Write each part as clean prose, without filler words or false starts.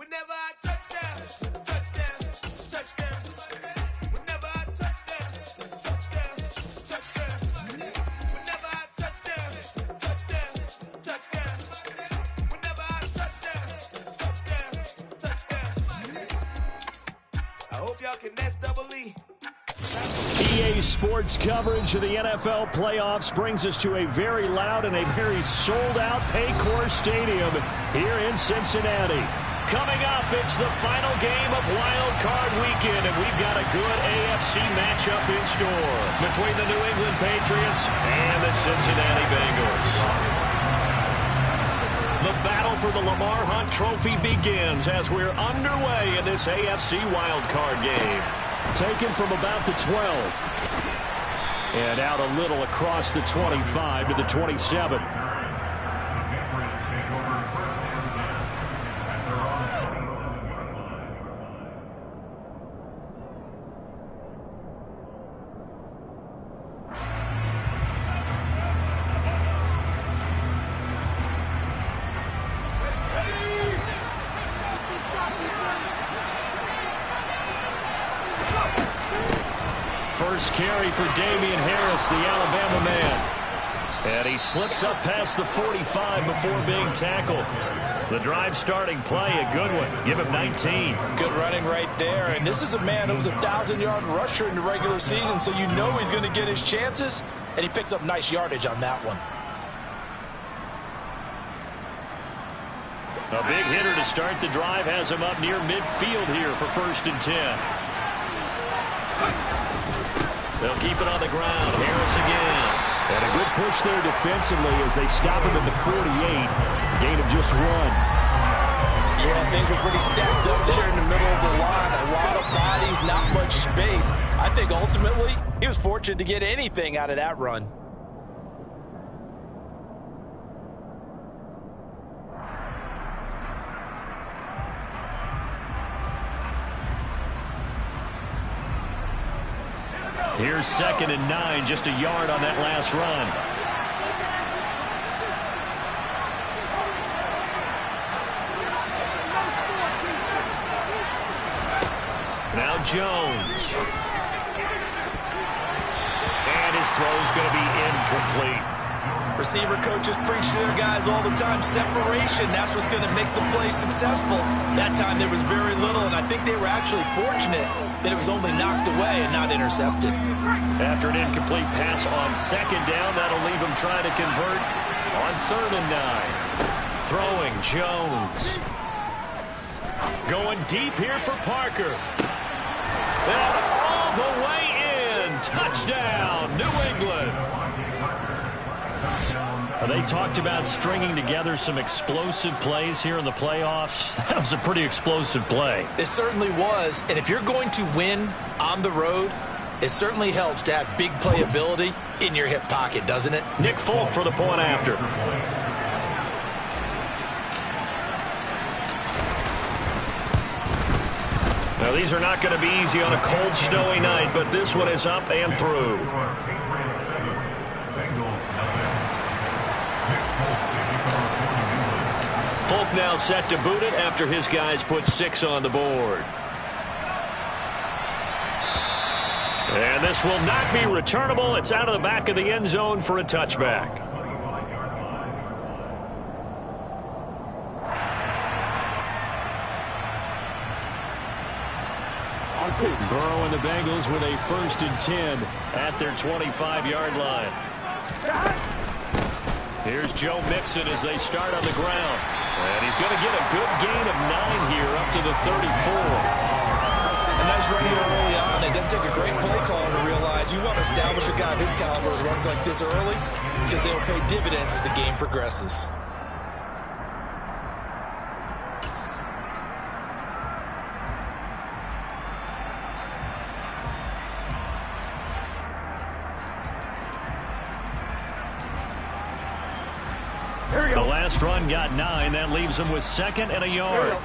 Whenever I touchdown, touchdown, touchdown. Whenever I touchdown, touchdown, touchdown. Whenever I touchdown, touchdown, touchdown. Whenever I touchdown, touchdown, touchdown. I hope y'all can nest double E. EA Sports coverage of the NFL playoffs brings us to a very loud and a very sold-out Paycor Stadium here in Cincinnati. Coming up, it's the final game of Wild Card Weekend, and we've got a good AFC matchup in store between the New England Patriots and the Cincinnati Bengals. The battle for the Lamar Hunt Trophy begins as we're underway in this AFC Wild Card game. Taken from about the 12. And out a little across the 25 to the 27. First carry for Damian Harris, the Alabama man. And he slips up past the 45 before being tackled. The drive starting play, a good one. Give him 19. Good running right there. And this is a man who was a 1,000-yard rusher in the regular season, so you know he's going to get his chances. And he picks up nice yardage on that one. A big hitter to start the drive has him up near midfield here for 1st and 10. They'll keep it on the ground. Harris again. And a good push there defensively as they stop him at the 48. Gain of just 1. Yeah, things were pretty stacked up there in the middle of the line. A lot of bodies, not much space. I think ultimately he was fortunate to get anything out of that run. Here's 2nd and 9, just a yard on that last run. Now Jones. And his throw's going to be incomplete. Receiver coaches preach to their guys all the time. Separation, that's what's going to make the play successful. That time there was very little, and I think they were actually fortunate that it was only knocked away and not intercepted. After an incomplete pass on 2nd down, that'll leave him trying to convert on 3rd and 9. Throwing Jones. Going deep here for Parker. And all the way in. Touchdown, New England. They talked about stringing together some explosive plays here in the playoffs. That was a pretty explosive play. It certainly was. And if you're going to win on the road, it certainly helps to have big playability in your hip pocket, doesn't it? Nick Folk for the point after. Now, these are not going to be easy on a cold, snowy night, but this one is up and through. Folk now set to boot it after his guys put 6 on the board. And this will not be returnable. It's out of the back of the end zone for a touchback. Burrow and the Bengals with a 1st and 10 at their 25-yard line. Here's Joe Mixon as they start on the ground. And he's going to get a good gain of 9 here up to the 34. A nice run here early on. It doesn't take a great play caller to realize you want to establish a guy of his caliber that runs like this early because they'll pay dividends as the game progresses. The last run got 9. That leaves him with 2nd and a yard.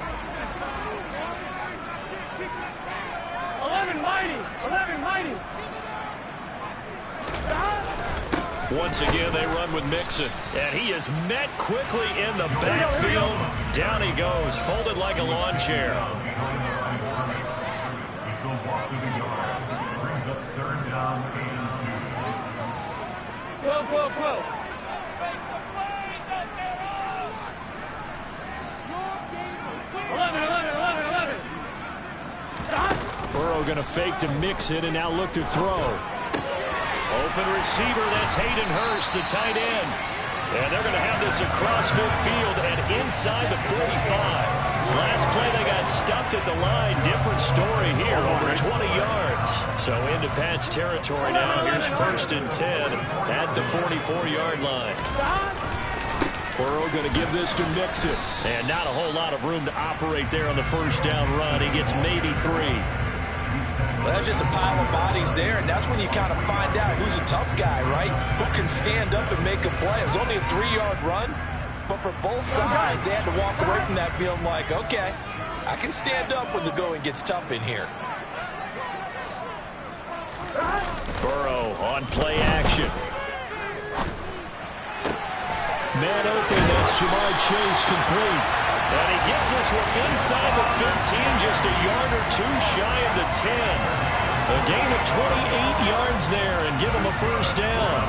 11 mighty. Once again, they run with Mixon. And he is met quickly in the backfield. Down he goes, folded like a lawn chair. Burrow going to fake to Mixon and now look to throw. Open receiver, that's Hayden Hurst, the tight end. And they're going to have this across midfield and inside the 45. Last play they got stuffed at the line. Different story here, over 20 yards. So into Pat's territory now. Here's 1st and 10 at the 44-yard line. Burrow going to give this to Mixon. And not a whole lot of room to operate there on the first down run. He gets maybe 3. Well, that's just a pile of bodies there, and that's when you kind of find out who's a tough guy, right? Who can stand up and make a play. It was only a 3-yard run, but for both sides, they had to walk away from that feeling like, okay, I can stand up when the going gets tough in here. Burrow on play action. Man open, that's Jamar Chase complete. And he gets this one inside the 15, just a yard or 2 shy of the 10. A gain of 28 yards there and give them a first down.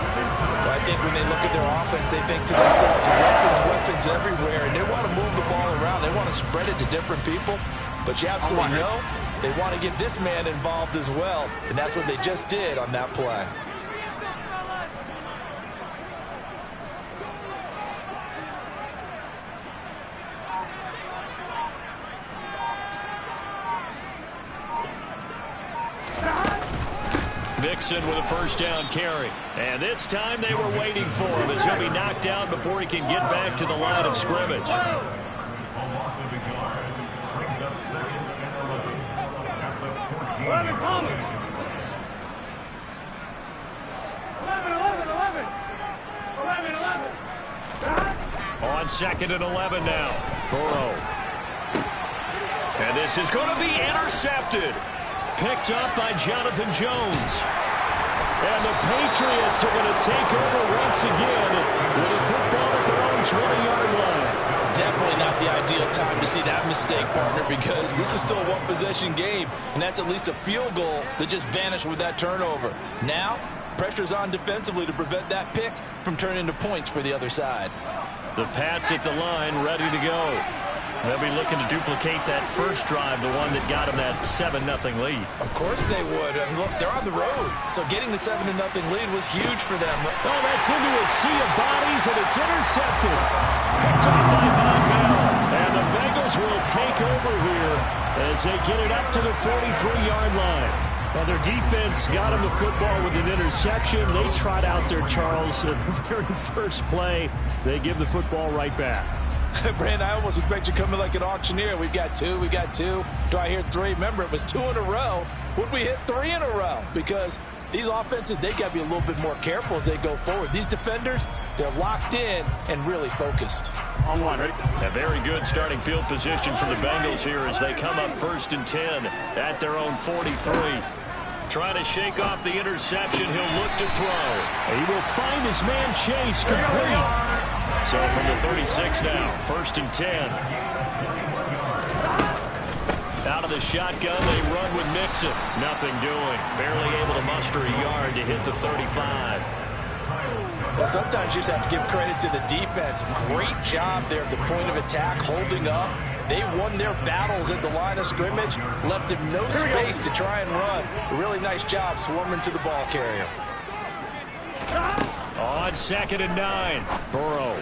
So I think when they look at their offense, they think to themselves, weapons everywhere, and they want to move the ball around. They want to spread it to different people. But you absolutely know they want to get this man involved as well, and that's what they just did on that play. Mixon with a first down carry. And this time they were waiting for him as he'll be knocked down before he can get back to the line of scrimmage. On 2nd and 11 now. Burrow. And this is going to be intercepted. Picked up by Jonathan Jones. And the Patriots are going to take over once again with a football at their own 20-yard line. Definitely not the ideal time to see that mistake, partner, because this is still a one-possession game, and that's at least a field goal that just vanished with that turnover. Now, pressure's on defensively to prevent that pick from turning into points for the other side. The Pats at the line, ready to go. They'll be looking to duplicate that first drive, the one that got them that 7-0 lead. Of course they would. And look, they're on the road, so getting the 7-0 lead was huge for them. Oh, that's into a sea of bodies, and it's intercepted. Picked up by Von Bell. And the Bengals will take over here as they get it up to the 43-yard line. Well, their defense got them the football with an interception. They trot out there, Charles, at the very first play. They give the football right back. Brandon, I almost expect you coming like an auctioneer. We've got 2, we got 2. Do I hear 3? Remember, it was 2 in a row. Would we hit 3 in a row? Because these offenses, they got to be a little bit more careful as they go forward. These defenders, they're locked in and really focused. On 1, ready? A very good starting field position for the Bengals here as they come up 1st and 10 at their own 43. Trying to shake off the interception. He'll look to throw. He will find his man Chase complete. So from the 36 now, 1st and 10. Out of the shotgun, they run with Mixon. Nothing doing. Barely able to muster a yard to hit the 35. Well, sometimes you just have to give credit to the defense. Great job there at the point of attack, holding up. They won their battles at the line of scrimmage, left them no space to try and run. A really nice job swarming to the ball carrier. On 2nd and 9, Burrow.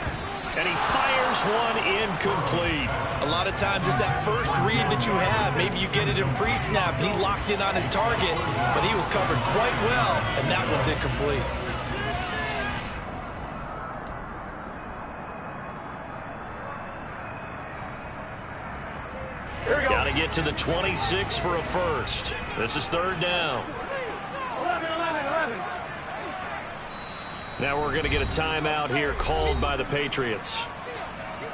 And he fires one incomplete. A lot of times it's that first read that you have. Maybe you get it in pre-snap, and he locked in on his target, but he was covered quite well, and that one's incomplete. Got to get to the 26 for a first. This is 3rd down. Now we're going to get a timeout here called by the Patriots.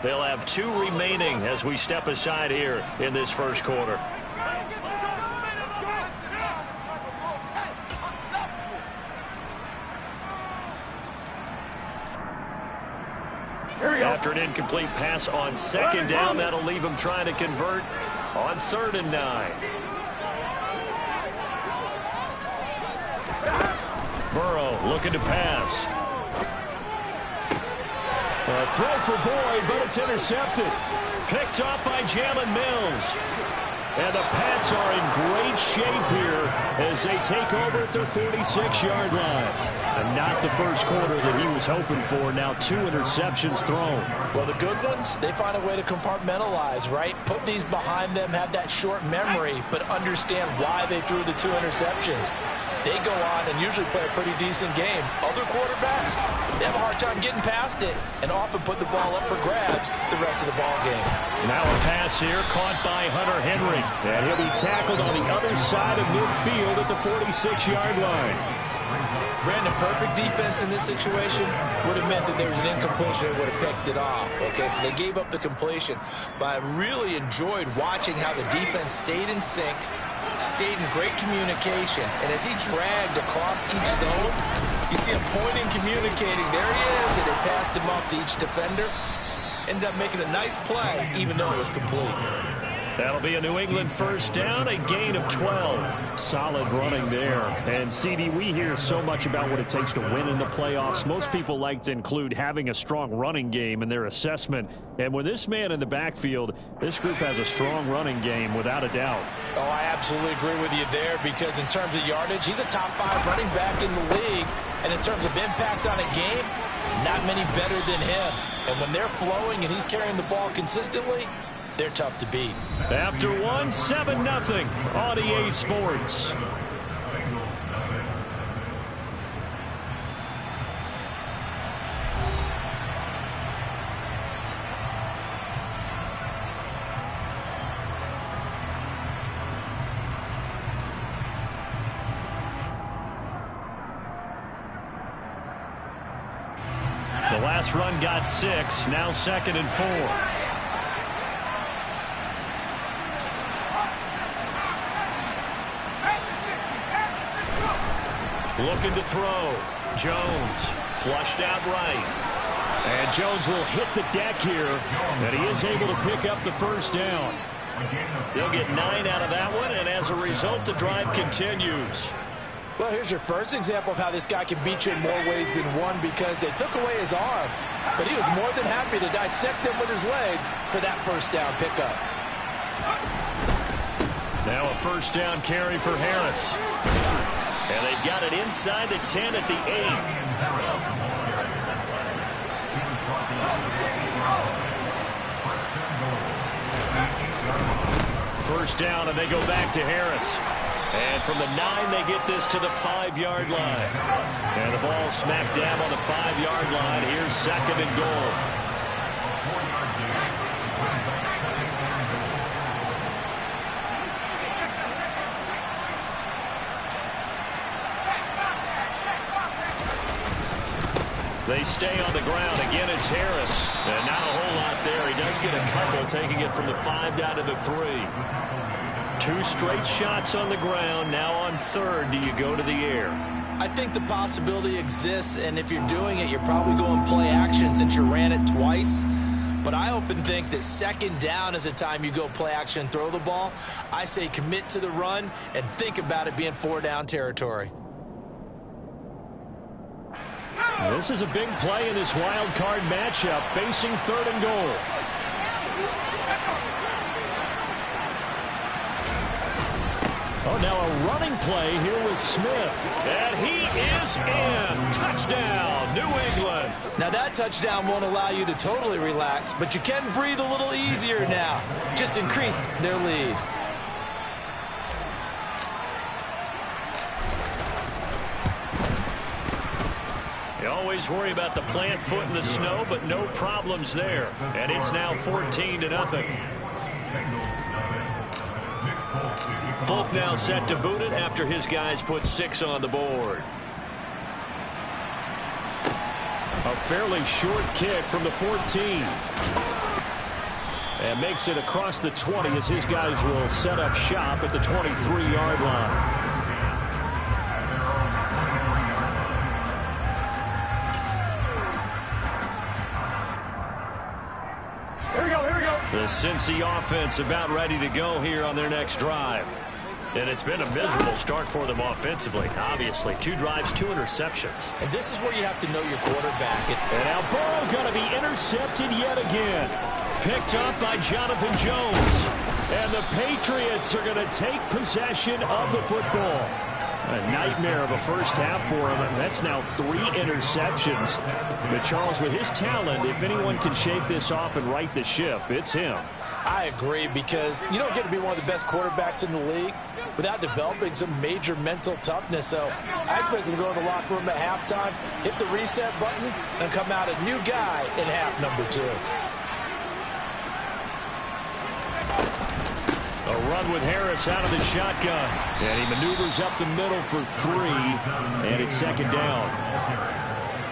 They'll have 2 remaining as we step aside here in this first quarter. After an incomplete pass on second down, that'll leave him trying to convert on 3rd and 9. Burrow looking to pass. A throw for Boyd, but it's intercepted. Picked off by Jalen Mills. And the Pats are in great shape here as they take over at their 46-yard line. And not the first quarter that he was hoping for. Now 2 interceptions thrown. Well, the good ones, they find a way to compartmentalize, right? Put these behind them, have that short memory, but understand why they threw the 2 interceptions. They go on and usually play a pretty decent game. Other quarterbacks, they have a hard time getting past it and often put the ball up for grabs the rest of the ball game. Now a pass here caught by Hunter Henry. And he'll be tackled on the other side of midfield at the 46-yard line. Brandon, perfect defense in this situation would have meant that there was an incompletion that would have picked it off. Okay, so they gave up the completion. But I really enjoyed watching how the defense stayed in sync, stayed in great communication, and as he dragged across each zone, you see him pointing, communicating. There he is, and they passed him off to each defender. Ended up making a nice play, even though it was complete. That'll be a New England first down, a gain of 12. Solid running there. And, CD, we hear so much about what it takes to win in the playoffs. Most people like to include having a strong running game in their assessment. And with this man in the backfield, this group has a strong running game without a doubt. Oh, I absolutely agree with you there because in terms of yardage, he's a top 5 running back in the league. And in terms of impact on a game, not many better than him. And when they're flowing and he's carrying the ball consistently, they're tough to beat. After 1, 7-0 on EA Sports. The last run got 6, now 2nd and 4. Looking to throw. Jones flushed out right. And Jones will hit the deck here. And he is able to pick up the first down. They'll get 9 out of that one, and as a result, the drive continues. Well, here's your first example of how this guy can beat you in more ways than one because they took away his arm. But he was more than happy to dissect them with his legs for that first down pickup. Now a first down carry for Harris. And they've got it inside the 10 at the 8. First down, and they go back to Harris. And from the 9, they get this to the 5-yard line. And the ball smack dab on the 5-yard line. Here's 2nd and goal. They stay on the ground. Again, it's Harris. And not a whole lot there. He does get a couple, taking it from the 5 down to the 3. 2 straight shots on the ground. Now on 3rd, do you go to the air? I think the possibility exists, and if you're doing it, you're probably going play action since you ran it twice. But I often think that 2nd down is a time you go play action and throw the ball. I say commit to the run and think about it being 4-down territory. This is a big play in this wild card matchup, facing 3rd and goal. Oh, now a running play here with Smith. And he is in. Touchdown, New England. Now that touchdown won't allow you to totally relax, but you can breathe a little easier now. Just increased their lead. You always worry about the plant foot in the snow, but no problems there. And it's now 14-0. Folk now set to boot it after his guys put 6 on the board. A fairly short kick from the 14. And makes it across the 20 as his guys will set up shop at the 23-yard line. The Cincy offense about ready to go here on their next drive. And it's been a miserable start for them offensively. Obviously, 2 drives, 2 interceptions. And this is where you have to know your quarterback. And now Burrow going to be intercepted yet again. Picked up by Jonathan Jones. And the Patriots are going to take possession of the football. A nightmare of a first half for him. That's now 3 interceptions. But Charles, with his talent, if anyone can shake this off and right the ship, it's him. I agree, because you don't get to be one of the best quarterbacks in the league without developing some major mental toughness. So I expect him to go to the locker room at halftime, hit the reset button, and come out a new guy in half number 2. A run with Harris out of the shotgun. And he maneuvers up the middle for 3. And it's 2nd down.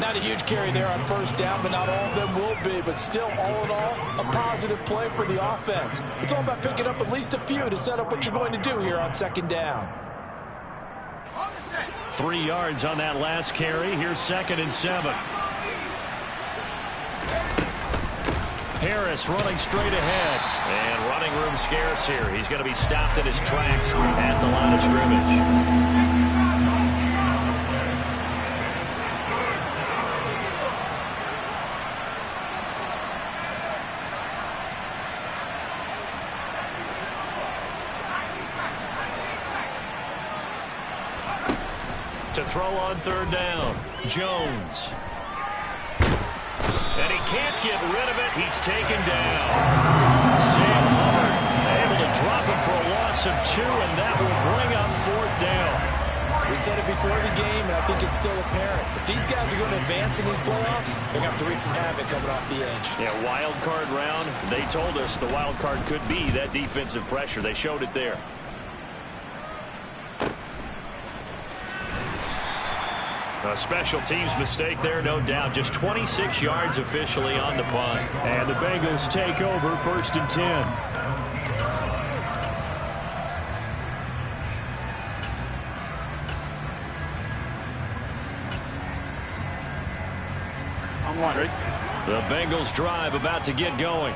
Not a huge carry there on first down, but not all of them will be. But still, all in all, a positive play for the offense. It's all about picking up at least a few to set up what you're going to do here on 2nd down. 3 yards on that last carry. Here's 2nd and 7. Harris running straight ahead. And running room scarce here. He's going to be stopped in his tracks at the line of scrimmage. To throw on 3rd down, Jones. And he can't get rid of it. He's taken down. Sam Hubbard able to drop him for a loss of 2, and that will bring up 4th down. We said it before the game, and I think it's still apparent. If these guys are going to advance in these playoffs, they're going to have to wreak some havoc coming off the edge. Yeah, wild card round. They told us the wild card could be that defensive pressure. They showed it there. A special teams mistake there, no doubt. Just 26 yards officially on the punt. And the Bengals take over 1st and 10. I'm wondering. The Bengals drive about to get going.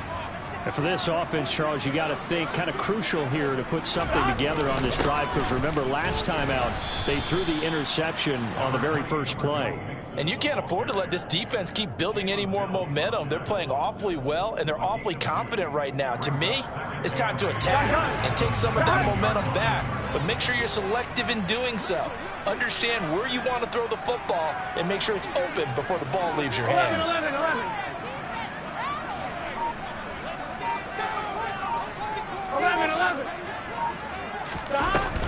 And for this offense, Charles, you got to think kind of crucial here to put something together on this drive, because remember last time out they threw the interception on the very first play. And you can't afford to let this defense keep building any more momentum. They're playing awfully well, and they're awfully confident right now. To me, it's time to attack and take some of that momentum back. But make sure you're selective in doing so. Understand where you want to throw the football and make sure it's open before the ball leaves your hands. 11.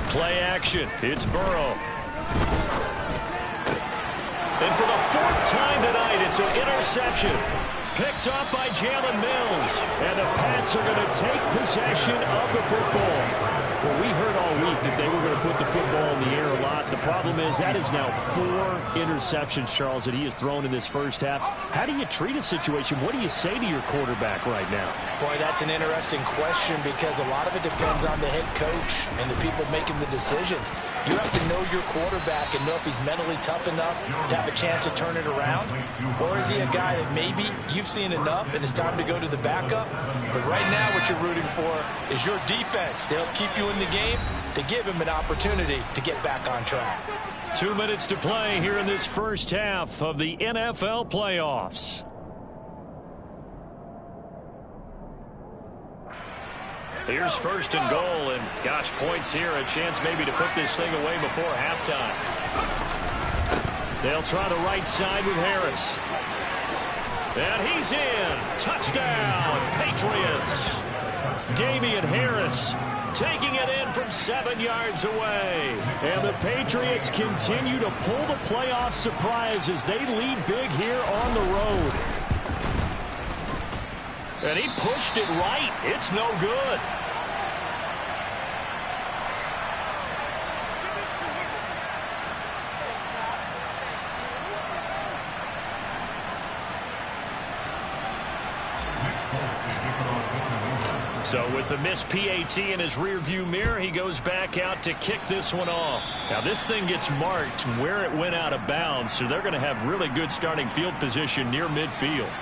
Play action. It's Burrow. And for the 4th time tonight, it's an interception. Picked up by Jalen Mills. And the Pats are going to take possession of the football. Well, we heard all week that they were going to put the football in the air a lot. The problem is that is now 4 interceptions, Charles, that he has thrown in this first half. How do you treat a situation? What do you say to your quarterback right now? Boy, that's an interesting question, because a lot of it depends on the head coach and the people making the decisions. You have to know your quarterback and know if he's mentally tough enough to have a chance to turn it around. Or is he a guy that maybe you've seen enough and it's time to go to the backup? But right now what you're rooting for is your defense to help keep you in the game, to give him an opportunity to get back on track. 2 minutes to play here in this first half of the NFL playoffs. Here's 1st and goal, and gosh, points here, a chance maybe to put this thing away before halftime. They'll try the right side with Harris. And he's in. Touchdown, Patriots. Damian Harris taking it in from 7 yards away. And the Patriots continue to pull the playoff surprise as they lead big here on the road. And he pushed it right. It's no good. So with the missed PAT in his rearview mirror, he goes back out to kick this one off. Now this thing gets marked where it went out of bounds, so they're going to have really good starting field position near midfield.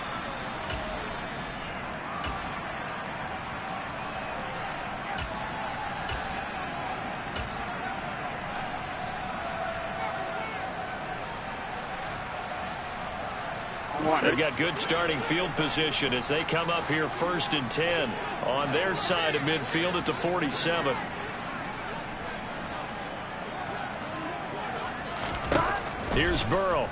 They've got good starting field position as they come up here 1st and 10 on their side of midfield at the 47. Here's Burrow.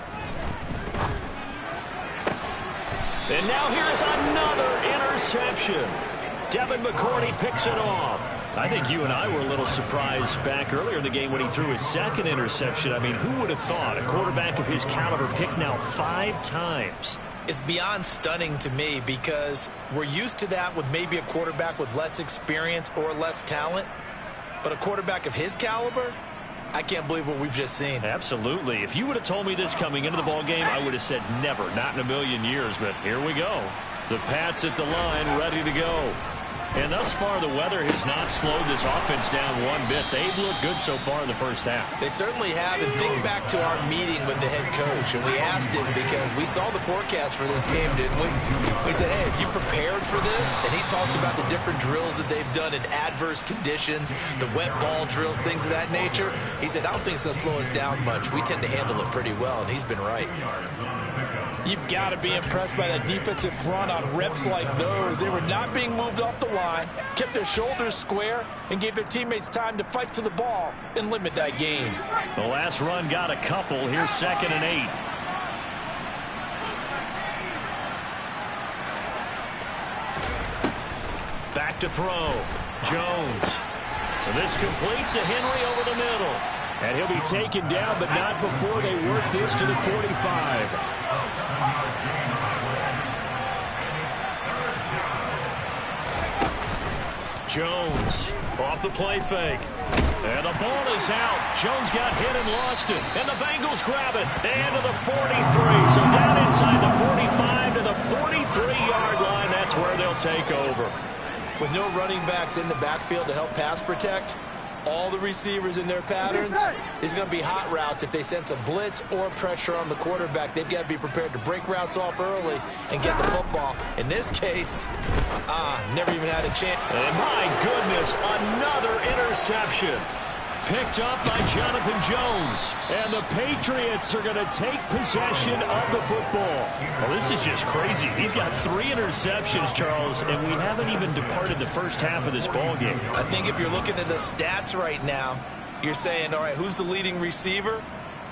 And now here's another interception. Devin McCourty picks it off. I think you and I were a little surprised back earlier in the game when he threw his second interception. I mean, who would have thought a quarterback of his caliber picked now 5 times? It's beyond stunning to me because we're used to that with maybe a quarterback with less experience or less talent. But a quarterback of his caliber, I can't believe what we've just seen. Absolutely. If you would have told me this coming into the ballgame, I would have said never, not in a million years. But here we go. The Pats at the line, ready to go. And thus far, the weather has not slowed this offense down one bit. They've looked good so far in the first half. They certainly have. And think back to our meeting with the head coach. And we asked him because we saw the forecast for this game, didn't we? We said, hey, have you prepared for this? And he talked about the different drills that they've done in adverse conditions, the wet ball drills, things of that nature. He said, I don't think it's going to slow us down much. We tend to handle it pretty well, and he's been right. You've got to be impressed by that defensive front on reps like those. They were not being moved off the line, kept their shoulders square, and gave their teammates time to fight to the ball and limit that gain. The last run got a couple. Here's 2nd and 8. Back to throw. Jones. And this completes a Henry over the middle. And he'll be taken down, but not before they work this to the 45. Jones off the play fake. And the ball is out. Jones got hit and lost it. And the Bengals grab it. And to the 43. So down inside the 45 to the 43-yard line. That's where they'll take over. With no running backs in the backfield to help pass protect, all the receivers in their patterns is going to be hot routes. If they sense a blitz or pressure on the quarterback, they've got to be prepared to break routes off early and get the football. In this case, never even had a chance. And my goodness, another interception. Picked up by Jonathan Jones. And the Patriots are going to take possession of the football. Well, this is just crazy. He's got 3 interceptions, Charles, and we haven't even departed the first half of this ball game. I think if you're looking at the stats right now, you're saying, all right, who's the leading receiver?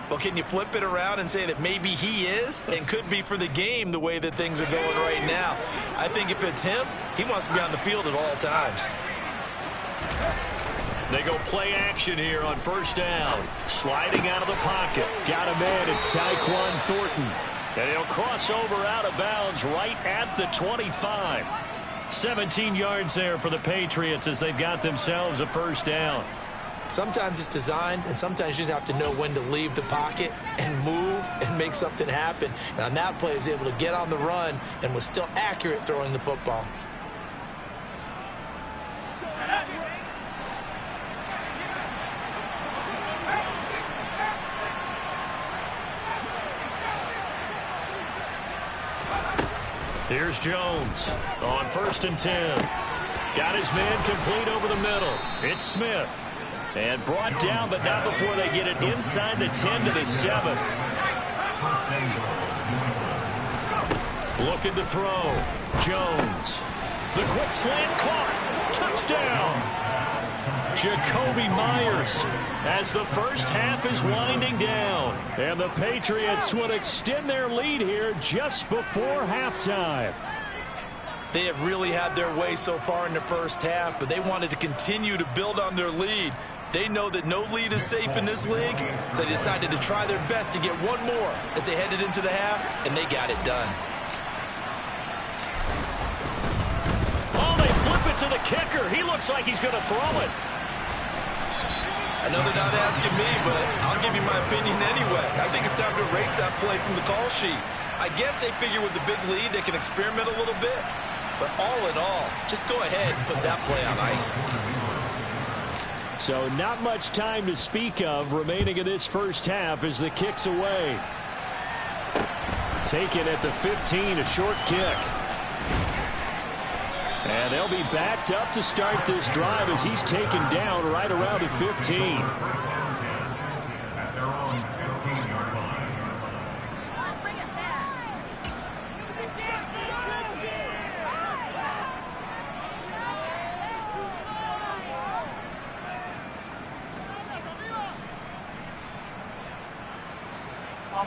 Well, can you flip it around and say that maybe he is and could be for the game the way that things are going right now? I think if it's him, he wants to be on the field at all times. They go play action here on 1st down. Sliding out of the pocket. Got a man. It's Tyquan Thornton. And he'll cross over out of bounds right at the 25. 17 yards there for the Patriots as they've got themselves a 1st down. Sometimes it's designed, and sometimes you just have to know when to leave the pocket and move and make something happen. And on that play, he was able to get on the run and was still accurate throwing the football. Here's Jones on 1st and 10. Got his man complete over the middle. It's Smith. And brought down, but not before they get it inside the 10 to the 7. Looking to throw. Jones. The quick slant caught. Touchdown. Jacoby Myers as the first half is winding down. And the Patriots will extend their lead here just before halftime. They have really had their way so far in the first half, but they wanted to continue to build on their lead. They know that no lead is safe in this league, so they decided to try their best to get one more as they headed into the half, and they got it done. Oh, they flip it to the kicker. He looks like he's going to throw it. I know they're not asking me, but I'll give you my opinion anyway. I think it's time to erase that play from the call sheet. I guess they figure with the big lead they can experiment a little bit. But all in all, just go ahead and put that play on ice. So not much time to speak of remaining in this first half as the kick's away. Taken at the 15, a short kick. And they'll be backed up to start this drive as he's taken down right around the 15.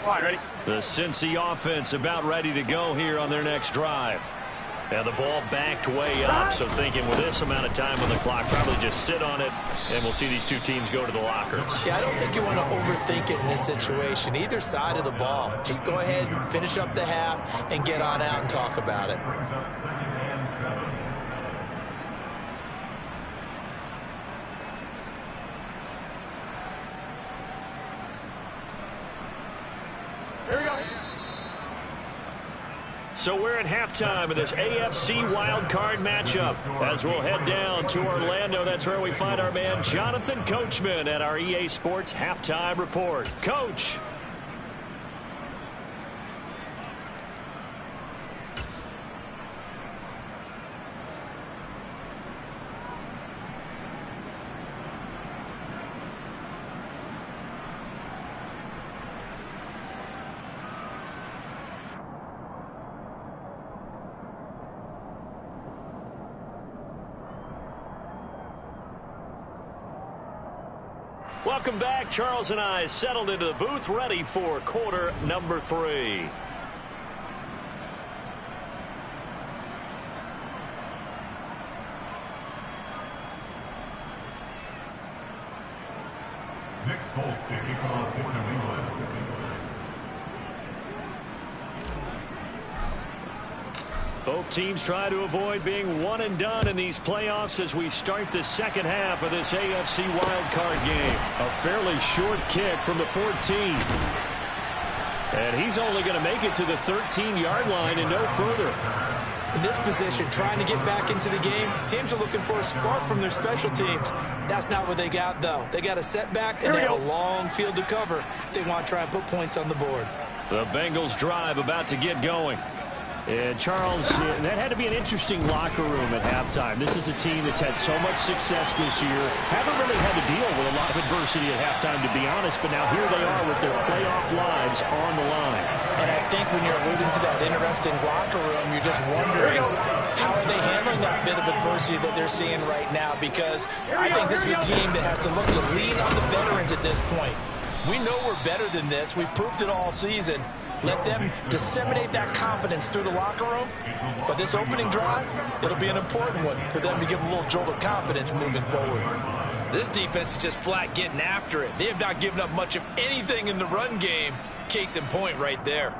The Cincy offense about ready to go here on their next drive. And the ball backed way up, so thinking with this amount of time on the clock, probably just sit on it, and we'll see these two teams go to the lockers. Yeah, I don't think you want to overthink it in this situation. Either side of the ball. Just go ahead and finish up the half and get on out and talk about it. Here we go. So we're at halftime of this AFC wildcard matchup. As we'll head down to Orlando, that's where we find our man Jonathan Coachman at our EA Sports Halftime Report. Coach. Welcome back. Charles and I settled into the booth, ready for quarter number 3. Next ball to kick off for New England. Both teams try to avoid being one and done in these playoffs as we start the second half of this AFC wildcard game. A fairly short kick from the 14. And he's only going to make it to the 13-yard line and no further. In this position, trying to get back into the game, teams are looking for a spark from their special teams. That's not what they got, though. They got a setback, and they have a long field to cover if they want to try and put points on the board. The Bengals drive about to get going. And Charles, that had to be an interesting locker room at halftime. This is a team that's had so much success this year. Haven't really had to deal with a lot of adversity at halftime, to be honest. But now here they are with their playoff lives on the line. And I think when you're alluding to that interesting locker room, you're just wondering how are they handling that bit of adversity that they're seeing right now. Because I think this is a team that has to look to lean on the veterans at this point. We know we're better than this. We've proved it all season. Let them disseminate that confidence through the locker room. But this opening drive, it'll be an important one for them to give them a little jolt of confidence moving forward. This defense is just flat getting after it. They have not given up much of anything in the run game. Case in point right there.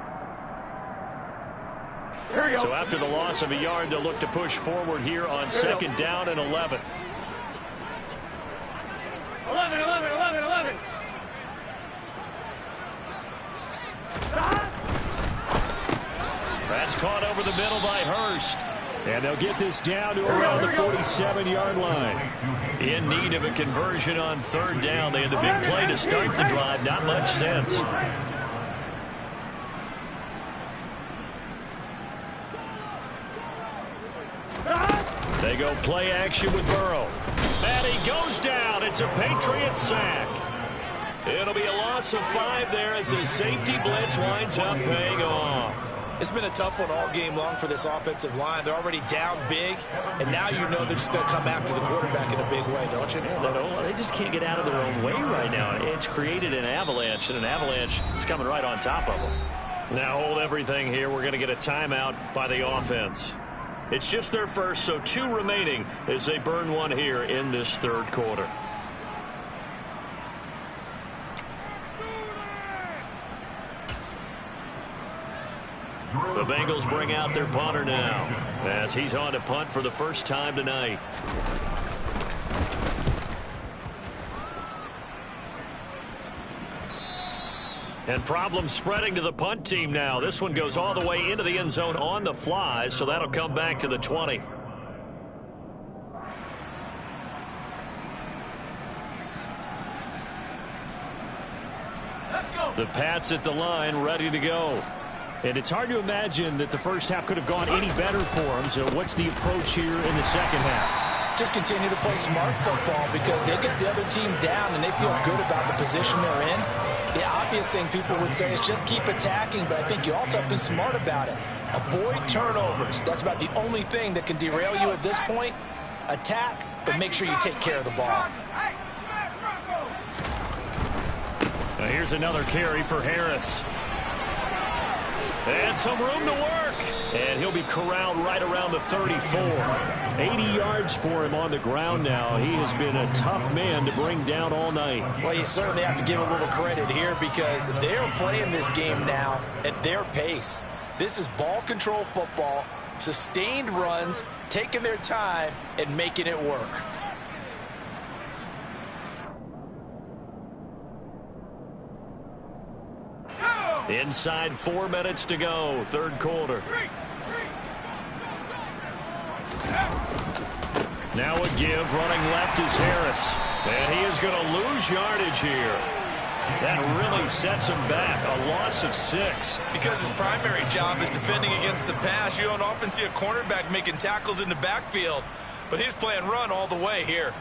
So after the loss of a yard, they'll look to push forward here on second down and 11. 11. That's caught over the middle by Hurst. And they'll get this down to around the 47-yard line. In need of a conversion on third down. They had the big play to start the drive. Not much sense. They go play action with Burrow. And he goes down. It's a Patriot sack. It'll be a loss of 5 there as the safety blitz winds up paying off. It's been a tough one all game long for this offensive line. They're already down big, and now you know they're just going to come after the quarterback in a big way, don't you? No, they just can't get out of their own way right now. It's created an avalanche, and an avalanche is coming right on top of them. Now hold everything here. We're going to get a timeout by the offense. It's just their first, so 2 remaining as they burn one here in this third quarter. The Bengals bring out their punter now as he's on to punt for the first time tonight. And problems spreading to the punt team now. This one goes all the way into the end zone on the fly, so that'll come back to the 20. The Pats at the line, ready to go. And it's hard to imagine that the first half could have gone any better for them. So what's the approach here in the second half? Just continue to play smart football because they get the other team down and they feel good about the position they're in. The obvious thing people would say is just keep attacking, but I think you also have to be smart about it. Avoid turnovers. That's about the only thing that can derail you at this point. Attack, but make sure you take care of the ball. Now here's another carry for Harris. And some room to work. And he'll be corralled right around the 34. 80 yards for him on the ground now. He has been a tough man to bring down all night. Well, you certainly have to give a little credit here because they're playing this game now at their pace. This is ball control football, sustained runs, taking their time and making it work. Inside 4 minutes to go, third quarter. Now a give, running left is Harris. And he is going to lose yardage here. That really sets him back, a loss of 6. Because his primary job is defending against the pass, you don't often see a cornerback making tackles in the backfield. But he's playing run all the way here.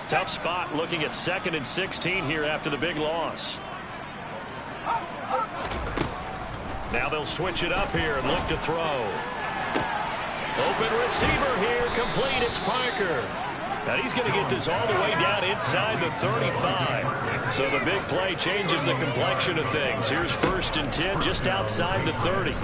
Tough spot looking at 2nd and 16 here after the big loss. Now they'll switch it up here and look to throw. Open receiver here, complete, it's Parker. And he's going to get this all the way down inside the 35. So the big play changes the complexion of things. Here's 1st and 10 just outside the 30.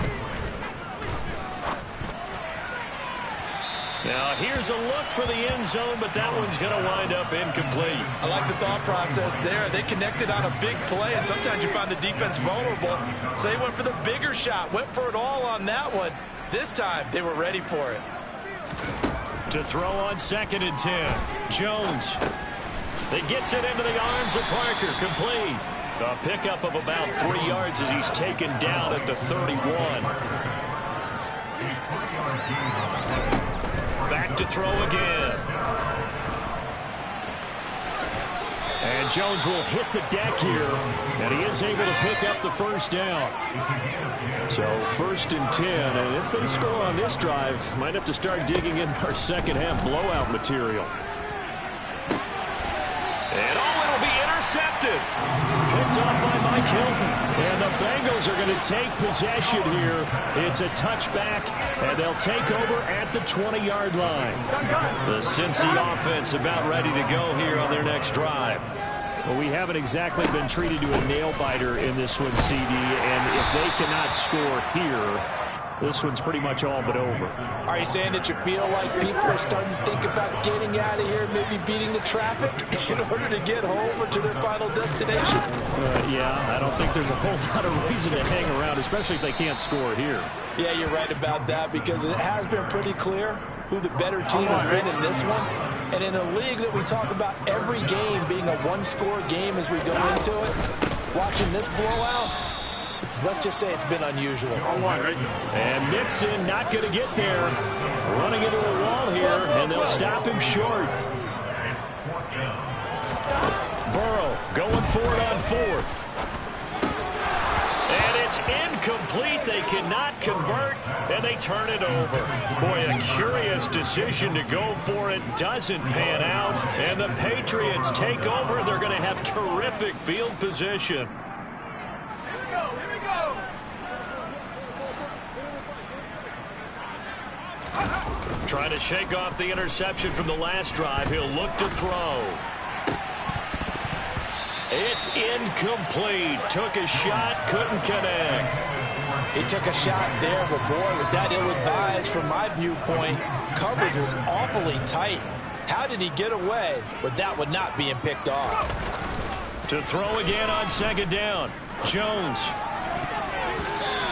Now here's a look for the end zone, but that one's going to wind up incomplete. I like the thought process there. They connected on a big play, and sometimes you find the defense vulnerable. So they went for the bigger shot, went for it all on that one. This time, they were ready for it. To throw on 2nd and 10. Jones. He gets it into the arms of Parker, complete. A pickup of about 3 yards as he's taken down at the 31. Back to throw again. And Jones will hit the deck here, and he is able to pick up the first down. So 1st and 10, and if they score on this drive, might have to start digging in our second half blowout material. And it'll be intercepted. Picked off by Mike Hilton. And the Bengals are going to take possession here. It's a touchback, and they'll take over at the 20-yard line. The Cincy offense about ready to go here on their next drive. Well, we haven't exactly been treated to a nail-biter in this one, CD, and if they cannot score here, this one's pretty much all but over. Are you saying that you feel like people are starting to think about getting out of here, maybe beating the traffic in order to get home or to their final destination? Yeah, I don't think there's a whole lot of reason to hang around, especially if they can't score here. Yeah, you're right about that because it has been pretty clear who the better team has been in this one. And in a league that we talk about every game being a one-score game as we go into it, watching this blowout, let's just say it's been unusual. And Mixon not going to get there. Running into a wall here, and they'll stop him short. Burrow going for it on 4th. And it's incomplete. They cannot convert, and they turn it over. Boy, a curious decision to go for it. Doesn't pan out, and the Patriots take over. They're going to have terrific field position. Trying to shake off the interception from the last drive. He'll look to throw. It's incomplete. Took a shot, couldn't connect. He took a shot there, but boy, was that ill-advised from my viewpoint. Coverage was awfully tight. How did he get away with that one not being picked off? To throw again on 2nd down. Jones.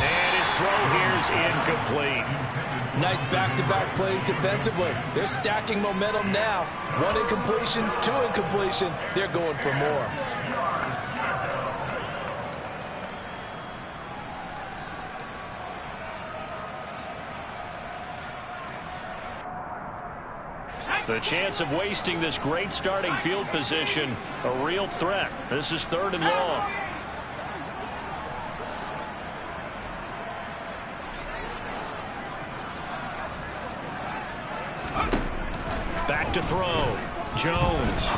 And his throw here is incomplete. Nice back-to-back plays defensively. They're stacking momentum now. 1 incompletion, 2 incompletion. They're going for more. The chance of wasting this great starting field position, a real threat. This is 3rd and long. Back to throw. Jones.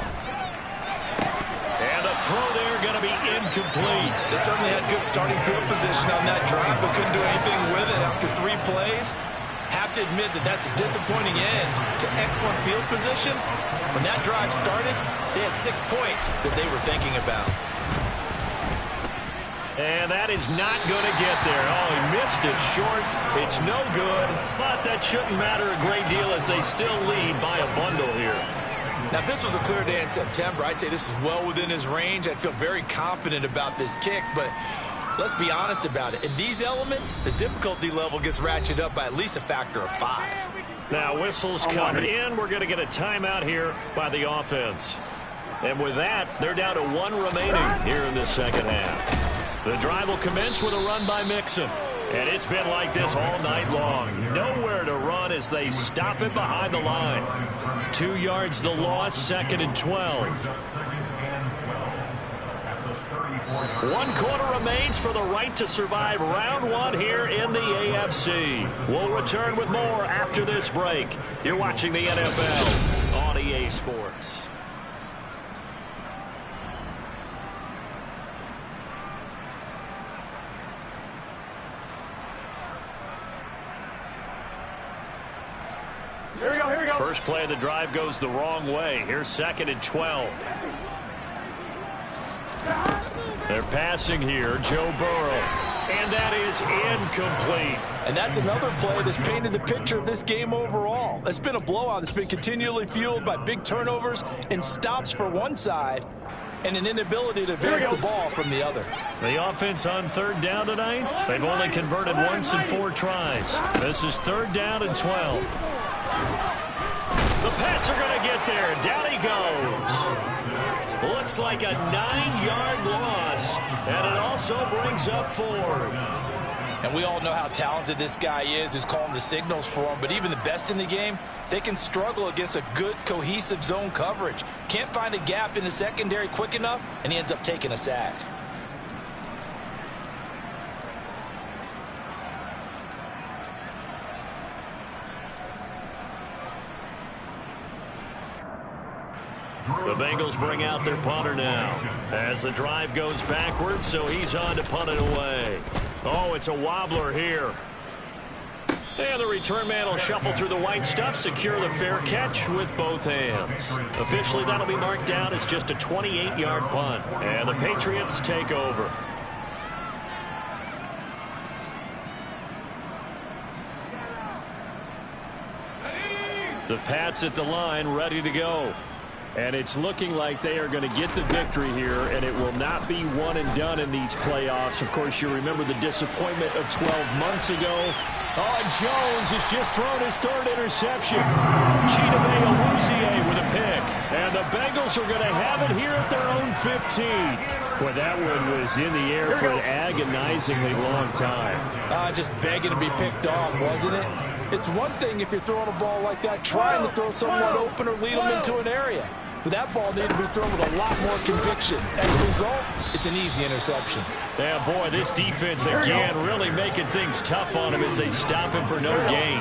And the throw there going to be incomplete. They certainly had good starting field position on that drive, but couldn't do anything with it after 3 plays. Have to admit that that's a disappointing end to excellent field position. When that drive started, they had 6 points that they were thinking about. And that is not going to get there. Oh, he missed it short. It's no good, but that shouldn't matter a great deal as they still lead by a bundle here. Now, if this was a clear day in September, I'd say this is well within his range. I'd feel very confident about this kick, but let's be honest about it. In these elements, the difficulty level gets ratcheted up by at least a factor of 5. Now, whistles come in. We're going to get a timeout here by the offense. And with that, they're down to 1 remaining here in the second half. The drive will commence with a run by Mixon. And it's been like this all night long. Nowhere to run as they stop it behind the line. 2 yards the loss, 2nd and 12. 1 quarter remains for the right to survive round 1 here in the AFC. We'll return with more after this break. You're watching the NFL on EA Sports. Here we go, here we go. First play of the drive goes the wrong way. Here's 2nd and 12. They're passing here, Joe Burrow. And that is incomplete. And that's another play that's painted the picture of this game overall. It's been a blowout. It's been continually fueled by big turnovers and stops for one side and an inability to advance the ball from the other. The offense on 3rd down tonight, they've only converted once in 4 tries. This is 3rd down and 12. The Pats are going to get there. Down he goes. Looks like a 9-yard loss, and it also brings up 4th. And we all know how talented this guy is who's calling the signals for him, but even the best in the game, they can struggle against a good, cohesive zone coverage. Can't find a gap in the secondary quick enough, and he ends up taking a sack. The Bengals bring out their punter now as the drive goes backwards, so he's on to punt it away. Oh, it's a wobbler here. And the return man will shuffle through the white stuff, secure the fair catch with both hands. Officially, that'll be marked down as just a 28-yard punt. And the Patriots take over. The Pats at the line, ready to go. And it's looking like they are going to get the victory here, and it will not be one and done in these playoffs. Of course, you remember the disappointment of 12 months ago. Oh, and Jones has just thrown his 3rd interception. Chidobe Awuzie with a pick. And the Bengals are going to have it here at their own 15. Well, that one was in the air for an agonizingly long time. Just begging to be picked off, wasn't it? It's one thing if you're throwing a ball like that, trying to throw someone open or lead them into an area. But that ball needed to be thrown with a lot more conviction. As a result, it's an easy interception. Yeah, boy, this defense again really making things tough on him as they stop him for no gain.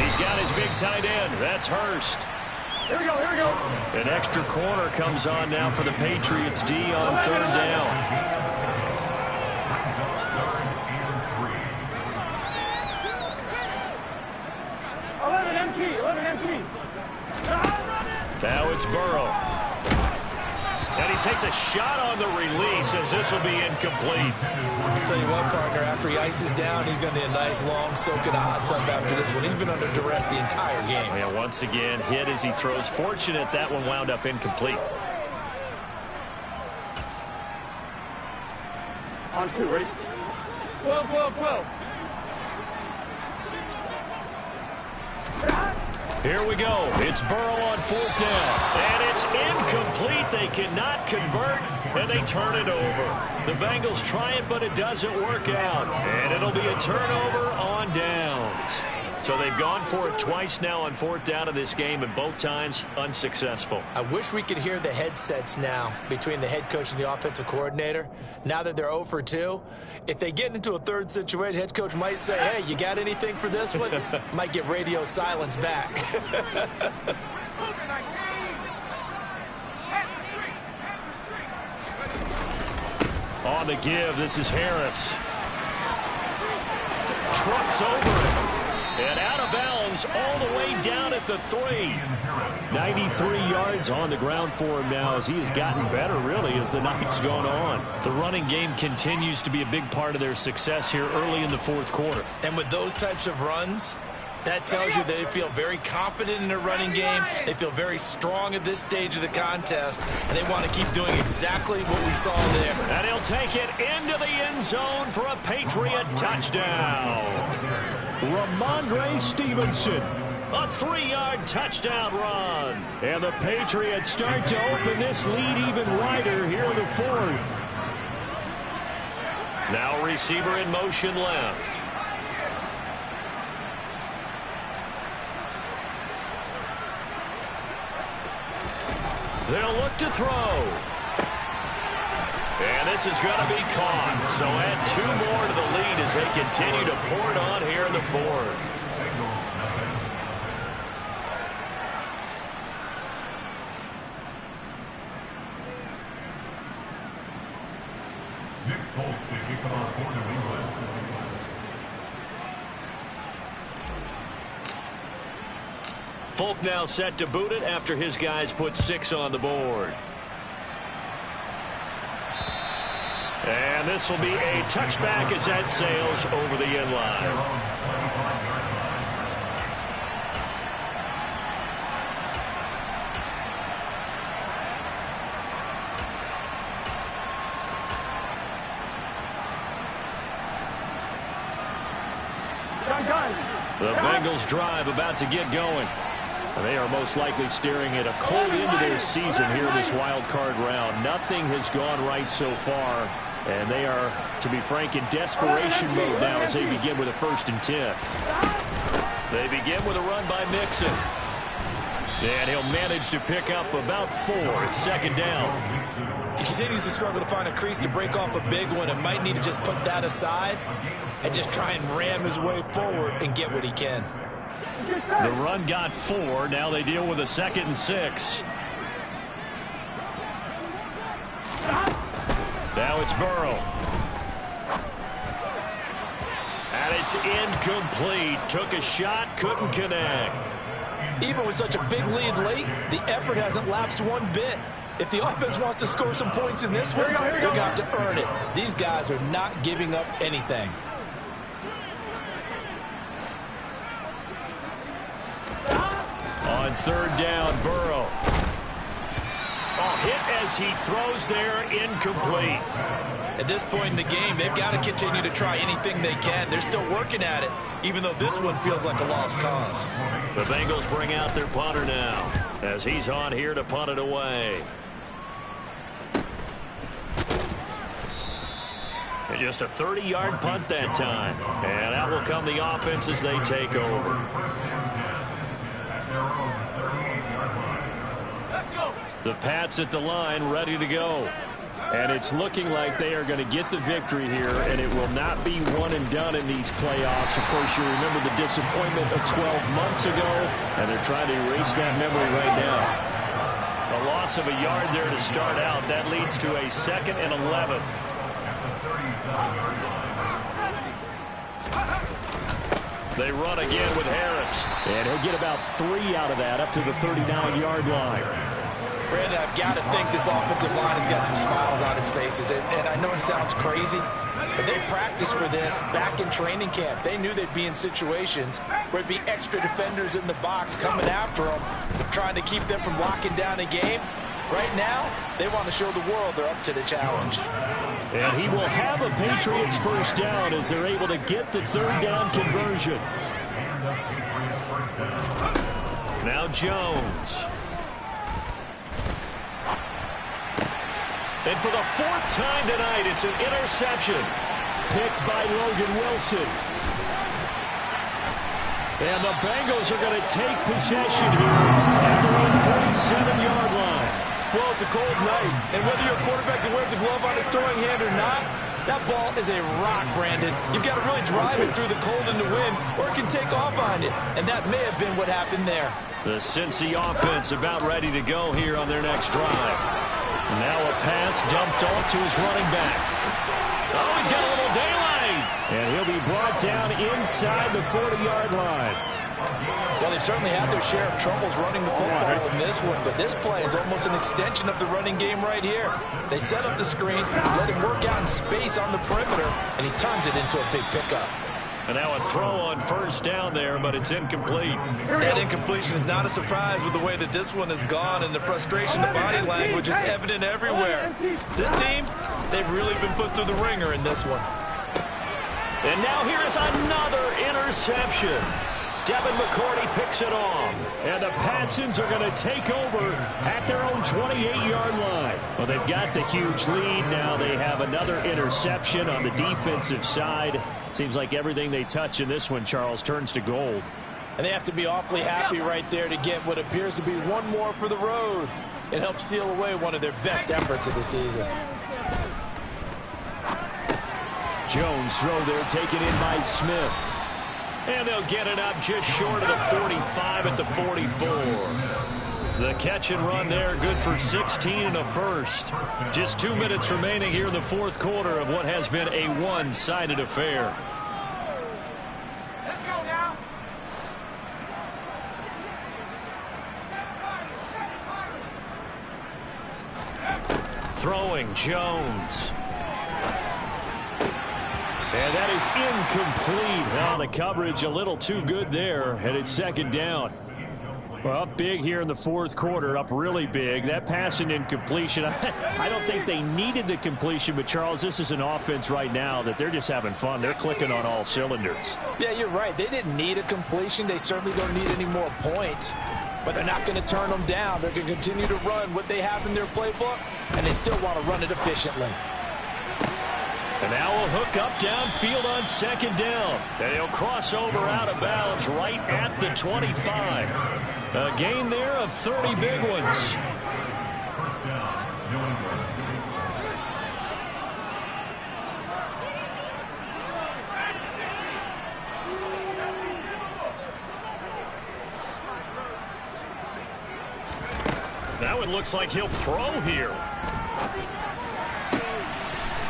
He's got his big tight end. That's Hurst. Here we go, here we go. An extra corner comes on now for the Patriots D on 3rd down. 11 empty. Now it's Burrow. And he takes a shot on the release as this will be incomplete. I'll tell you what, partner, after he ices down, he's going to need a nice long soak in a hot tub after this one. He's been under duress the entire game. Yeah, once again, hit as he throws. Fortunate that one wound up incomplete. On 2, ready? 12, 12, 12. Here we go. It's Burrow on 4th down. And it's incomplete. They cannot convert, and they turn it over. The Bengals try it, but it doesn't work out. And it'll be a turnover on downs. So they've gone for it twice now on 4th down in this game, and both times unsuccessful. I wish we could hear the headsets now between the head coach and the offensive coordinator. Now that they're 0 for 2, if they get into a 3rd situation, head coach might say, hey, you got anything for this one? Might get radio silence back. On the give, this is Harris. Trucks over it. And out of bounds themselves all the way down at the 3. 93 yards on the ground for him now as he has gotten better, really, as the night's gone on. The running game continues to be a big part of their success here early in the fourth quarter. And with those types of runs, that tells you they feel very confident in their running game. They feel very strong at this stage of the contest, and they want to keep doing exactly what we saw there. And he'll take it into the end zone for a Patriot touchdown. Ramondre Stevenson, a 3-yard touchdown run. And the Patriots start to open this lead even wider here in the fourth. Now receiver in motion left. They'll look to throw. And this is going to be caught. So add 2 more to the lead as they continue to pour it on here in the fourth. Folk now set to boot it after his guys put 6 on the board. And this will be a touchback as that sails over the end line. The Bengals drive about to get going. They are most likely staring at a cold end to their season here in this wild card round. Nothing has gone right so far, and they are, to be frank, in desperation mode now as they begin with a 1st and 10. They begin with a run by Mixon. And he'll manage to pick up about 4. It's 2nd down. He continues to struggle to find a crease to break off a big one and might need to just put that aside and just try and ram his way forward and get what he can. The run got 4. Now they deal with a 2nd and 6. Now it's Burrow. And it's incomplete. Took a shot, couldn't connect. Even with such a big lead late, the effort hasn't lapsed one bit. If the offense wants to score some points in this one, they're going to have to earn it. These guys are not giving up anything. On 3rd down, Burrow. Oh, hit as he throws there, incomplete. At this point in the game, they've got to continue to try anything they can. They're still working at it, even though this one feels like a lost cause. The Bengals bring out their punter now as he's on here to punt it away. And just a 30-yard punt that time. And out will come the offense as they take over. The Pats at the line, ready to go. And it's looking like they are going to get the victory here, and it will not be one and done in these playoffs. Of course, you remember the disappointment of 12 months ago, and they're trying to erase that memory right now. A loss of a yard there to start out. That leads to a 2nd and 11. They run again with Harris. And he'll get about 3 out of that, up to the 39-yard line. Brandon, I've got to think this offensive line has got some smiles on its faces. And I know it sounds crazy, but they practiced for this back in training camp. They knew they'd be in situations where it'd be extra defenders in the box coming after them, trying to keep them from locking down a game. Right now, they want to show the world they're up to the challenge. And he will have a Patriots 1st down as they're able to get the 3rd down conversion. Now Jones. And for the 4th time tonight, it's an interception. Picked by Logan Wilson. And the Bengals are going to take possession here at their own 47-yard line. Well, it's a cold night, and whether you're a quarterback that wears a glove on his throwing hand or not, that ball is a rock, Brandon. You've got to really drive it through the cold and the wind, or it can take off on you, and that may have been what happened there. The Cincy offense about ready to go here on their next drive. Now a pass dumped off to his running back. Oh, he's got a little daylight. And he'll be brought down inside the 40-yard line. Well, they certainly had their share of troubles running the football in this one, but this play is almost an extension of the running game right here. They set up the screen, let him work out in space on the perimeter, and he turns it into a big pickup. And now a throw on first down there, but it's incomplete. That incompletion is not a surprise with the way that this one has gone, and the frustration of body language is evident everywhere. This team, they've really been put through the ringer in this one. And now here's another interception. Devin McCourty picks it off. And the Patsons are going to take over at their own 28-yard line. Well, they've got the huge lead. Now they have another interception on the defensive side. Seems like everything they touch in this one, Charles, turns to gold. And they have to be awfully happy right there to get what appears to be one more for the road. It helps seal away one of their best efforts of the season. Jones throw there, taken in by Smith. And they'll get it up just short of the 45 at the 44. The catch and run there, good for 16 and a first. Just 2 minutes remaining here in the fourth quarter of what has been a one-sided affair. Let's go now. Throwing Jones. And that is incomplete. Now the coverage a little too good there, and it's second down. Well, up big here in the fourth quarter, up really big. That pass and incompletion, I don't think they needed the completion, but Charles, this is an offense right now that they're just having fun. They're clicking on all cylinders. Yeah, you're right. They didn't need a completion. They certainly don't need any more points, but they're not going to turn them down. They're going to continue to run what they have in their playbook, and they still want to run it efficiently. And now a hook up downfield on second down. And he'll cross over out of bounds right at the 25. A gain there of 30 big ones. Now it looks like he'll throw here.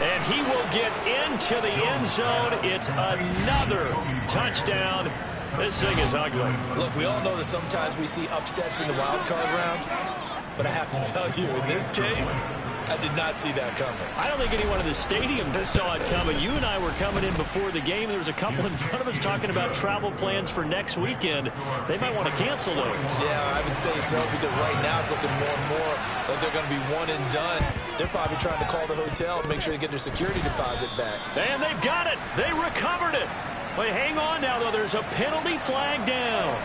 And he will get into the end zone. It's another touchdown. This thing is ugly. Look, we all know that sometimes we see upsets in the wild card round, but I have to tell you, in this case, I did not see that coming. I don't think anyone in the stadium saw it coming. You and I were coming in before the game. There was a couple in front of us talking about travel plans for next weekend. They might want to cancel those. Yeah, I would say so, because right now it's looking more and more like they're going to be one and done. They're probably trying to call the hotel and make sure they get their security deposit back. And they've got it. They recovered it. But hang on now, though. There's a penalty flag down.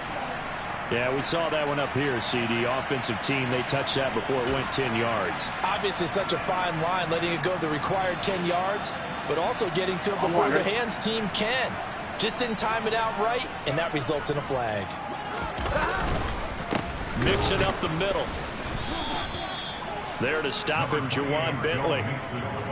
Yeah, we saw that one up here, CD. Offensive team, they touched that before it went 10 yards. Obviously such a fine line, letting it go the required 10 yards, but also getting to it before the hands team can. Just didn't time it out right, and that results in a flag. Mixing up the middle. There to stop him, Juwan Bentley.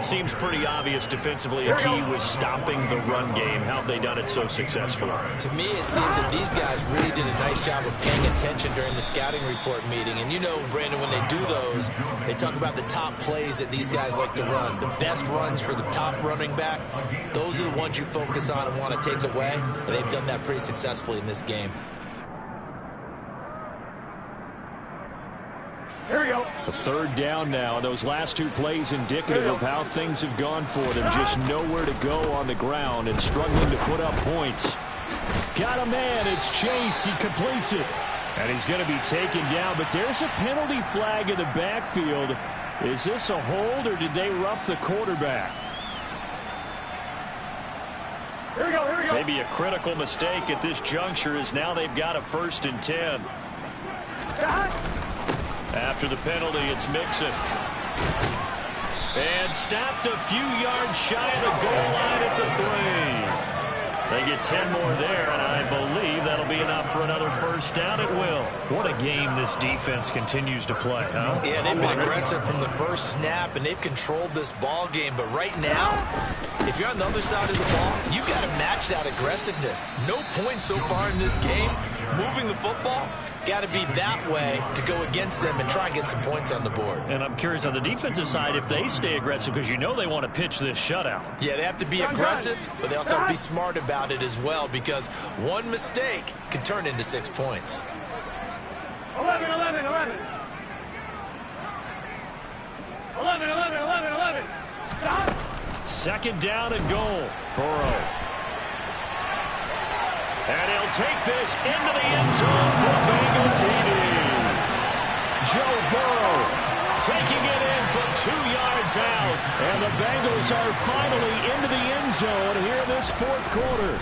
Seems pretty obvious defensively a key was stopping the run game. How have they done it so successfully? To me, it seems that these guys really did a nice job of paying attention during the scouting report meeting. And you know, Brandon, when they do those, they talk about the top plays that these guys like to run. The best runs for the top running back, those are the ones you focus on and want to take away. And they've done that pretty successfully in this game. Here we go. A third down now. Those last two plays indicative of how things have gone for them. Just nowhere to go on the ground and struggling to put up points. Got a man. It's Chase. He completes it. And he's going to be taken down. But there's a penalty flag in the backfield. Is this a hold or did they rough the quarterback? Here we go. Here we go. Maybe a critical mistake at this juncture is now they've got a 1st and 10. After the penalty, it's Mixon. And stopped a few yards shy of the goal line at the 3. They get 10 more there, and I believe that'll be enough for another 1st down. It will. What a game this defense continues to play, huh? Yeah, they've been aggressive from the first snap, and they've controlled this ball game. But right now, if you're on the other side of the ball, you got to match that aggressiveness. No points so far in this game. Moving the football, got to be that way to go against them and try and get some points on the board. And I'm curious on the defensive side if they stay aggressive, because you know they want to pitch this shutout. Yeah, they have to be aggressive, but they also have to be smart about it as well, because one mistake can turn into 6 points. 11, 11, 11. 11, 11, 11, 11. Stop. Second down and goal. Burrow. And he'll take this into the end zone for a Bengal TD. Joe Burrow taking it in from 2 yards out. And the Bengals are finally into the end zone here in this fourth quarter.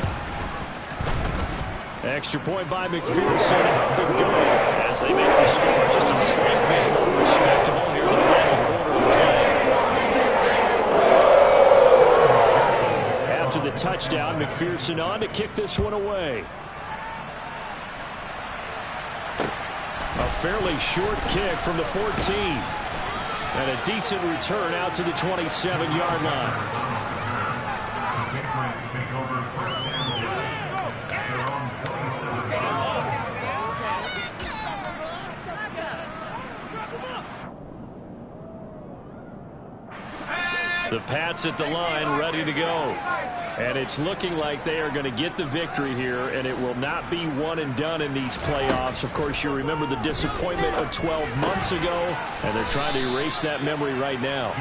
Extra point by McPherson. Good goal as they make the score just a slight bit more respectable here in the final quarter of play. After the touchdown, McPherson on to kick this one away. A fairly short kick from the 14. And a decent return out to the 27-yard line. The Pats at the line, ready to go. And it's looking like they are going to get the victory here, and it will not be one and done in these playoffs. Of course, you remember the disappointment of 12 months ago, and they're trying to erase that memory right now.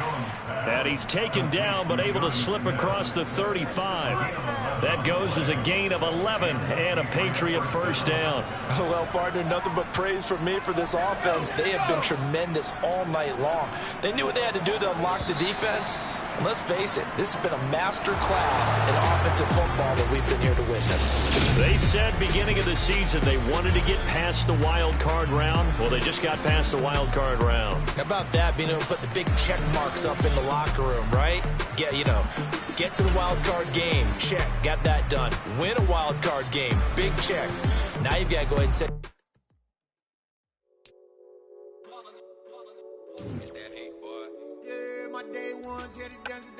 And he's taken down, but able to slip across the 35. That goes as a gain of 11 and a Patriot first down. Well, partner, nothing but praise from me for this offense. They have been tremendous all night long. They knew what they had to do to unlock the defense. And let's face it, this has been a master class in offensive football that we've been here to witness. They said beginning of the season they wanted to get past the wild card round. Well, they just got past the wild card round. How about that, being able to put the big check marks up in the locker room, right? Get to the wild card game, check, got that done. Win a wild card game, big check. Now you've got to go ahead and say. Yeah, my day ones here to dance